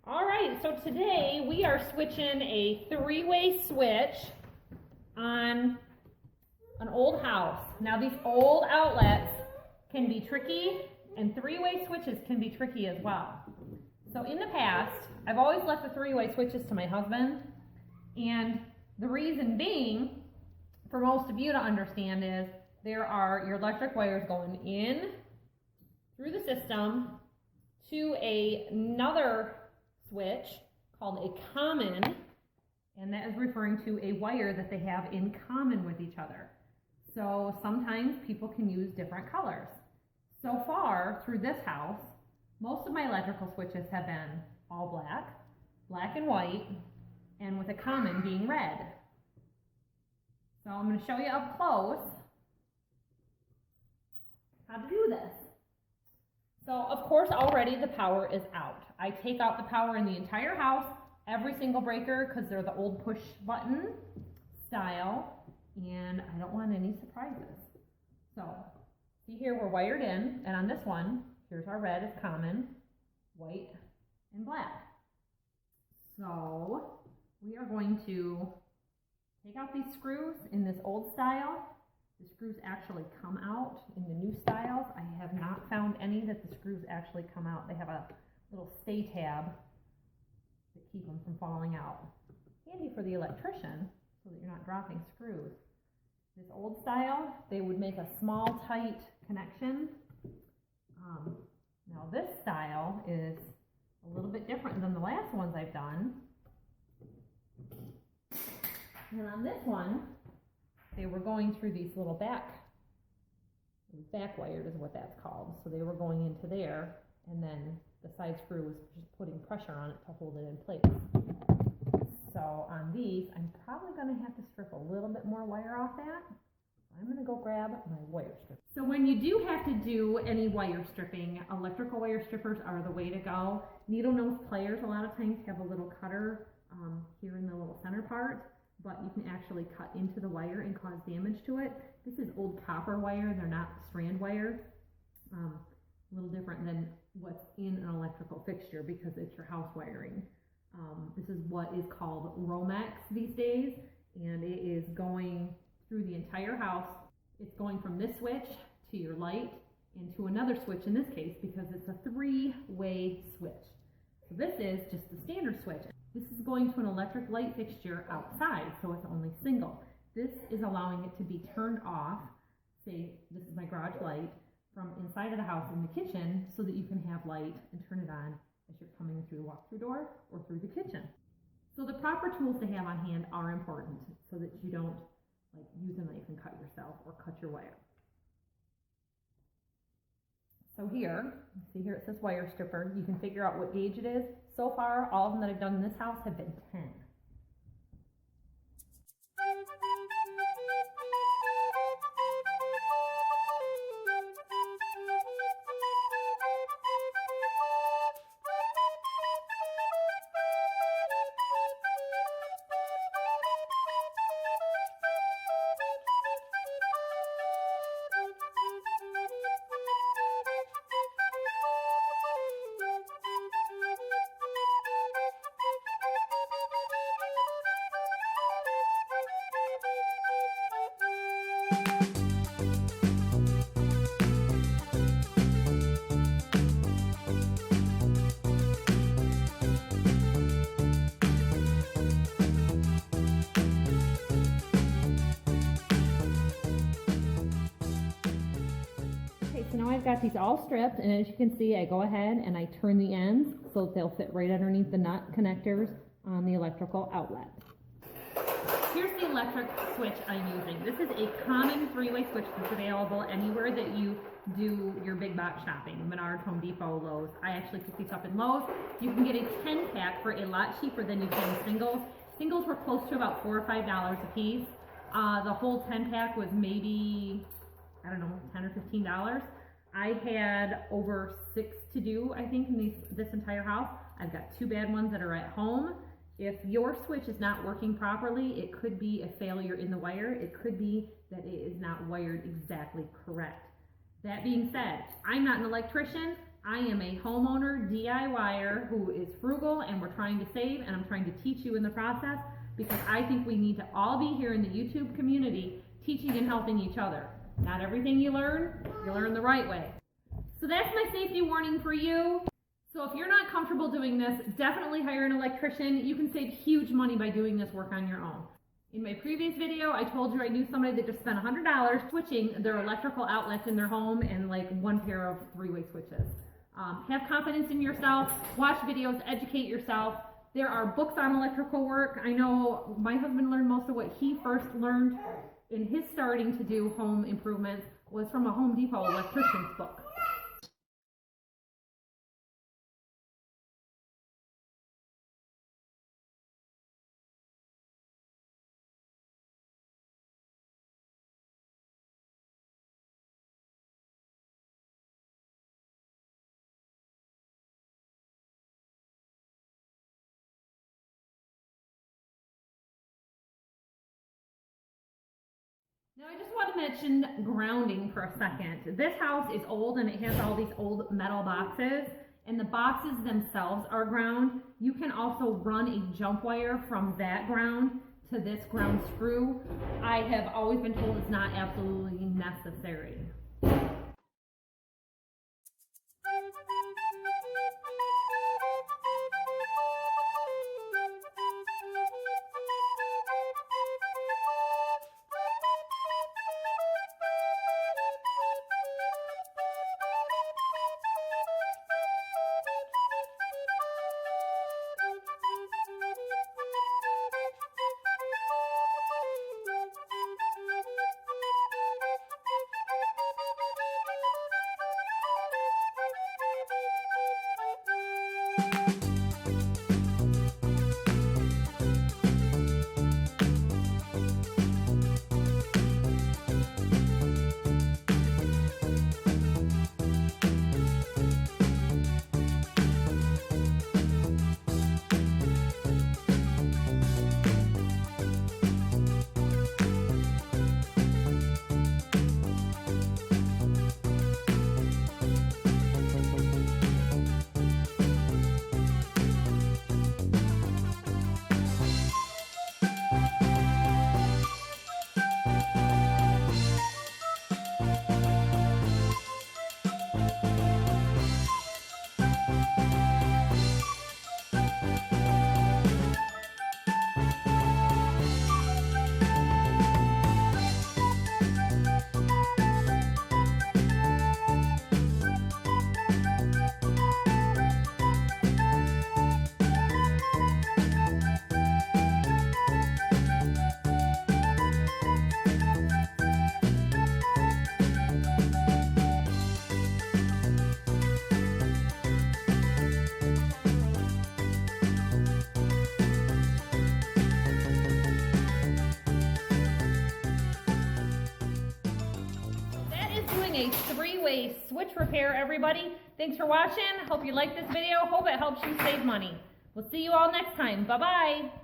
All right, so today we are switching a three-way switch on an old house. Now these old outlets can be tricky, and three-way switches can be tricky as well. So in the past, I've always left the three-way switches to my husband, and the reason being, for most of you to understand, is there are your electric wires going in through the system to another switch called a common, and that is referring to a wire that they have in common with each other. So sometimes people can use different colors. So far through this house, most of my electrical switches have been all black, black and white, and with a common being red. So I'm going to show you up close how to do this. So of course already the power is out. I take out the power in the entire house, every single breaker, because they're the old push button style, and I don't want any surprises. So see here, we're wired in, and on this one, here's our red is common, white and black. So we are going to take out these screws in this old style. The screws actually come out in the new styles. I have not found any that the screws actually come out. They have a little stay tab to keep them from falling out. Handy for the electrician so that you're not dropping screws. This old style, they would make a small, tight connection. Now this style is a little bit different than the last ones I've done. And on this one, they were going through these little back wired is what that's called. So they were going into there, and then the side screw was just putting pressure on it to hold it in place. So on these, I'm probably going to have to strip a little bit more wire off that. I'm going to go grab my wire strip. So when you do have to do any wire stripping, electrical wire strippers are the way to go. Needle nose pliers a lot of times have a little cutter here in the little center part, but you can actually cut into the wire and cause damage to it. This is old copper wire, they're not strand wire. A little different than what's in an electrical fixture because it's your house wiring. This is what is called Romex these days, and it is going through the entire house. It's going from this switch to your light and to another switch in this case because it's a three-way switch. So this is just the standard switch. This is going to an electric light fixture outside, so it's only single. This is allowing it to be turned off, say this is my garage light, from inside of the house in the kitchen so that you can have light and turn it on as you're coming through the walk-through door or through the kitchen. So the proper tools to have on hand are important so that you don't use a knife and cut yourself or cut your wire. So here, see here it says wire stripper. You can figure out what gauge it is. So far, all of them that I've done in this house have been 10. So now I've got these all stripped, and as you can see, I go ahead and I turn the ends so that they'll fit right underneath the nut connectors on the electrical outlet. Here's the electric switch I'm using. This is a common three-way switch that's available anywhere that you do your big box shopping, Menards, Home Depot, Lowe's. I actually picked these up in Lowe's. You can get a 10-pack for a lot cheaper than you can singles. Singles were close to about $4 or $5 a piece. The whole 10-pack was maybe, I don't know, $10 or $15. I had over 6 to do, I think, in this entire house. I've got 2 bad ones that are at home. If your switch is not working properly, it could be a failure in the wire. It could be that it is not wired exactly correct. That being said, I'm not an electrician. I am a homeowner DIYer who is frugal, and we're trying to save, and I'm trying to teach you in the process, because I think we need to all be here in the YouTube community teaching and helping each other. Not everything you learn the right way. So that's my safety warning for you. So if you're not comfortable doing this, definitely hire an electrician. You can save huge money by doing this work on your own. In my previous video, I told you I knew somebody that just spent $100 switching their electrical outlets in their home and like one pair of three-way switches. Have confidence in yourself, watch videos, educate yourself. There are books on electrical work. I know my husband learned most of what he first learned in his starting to do home improvements was from a Home Depot electrician's book. Now I just want to mention grounding for a second. This house is old and it has all these old metal boxes, and the boxes themselves are ground. You can also run a jump wire from that ground to this ground screw. I have always been told it's not absolutely necessary. A three-way switch repair, everybody. Thanks for watching. Hope you liked this video. Hope it helps you save money. We'll see you all next time. Bye-bye.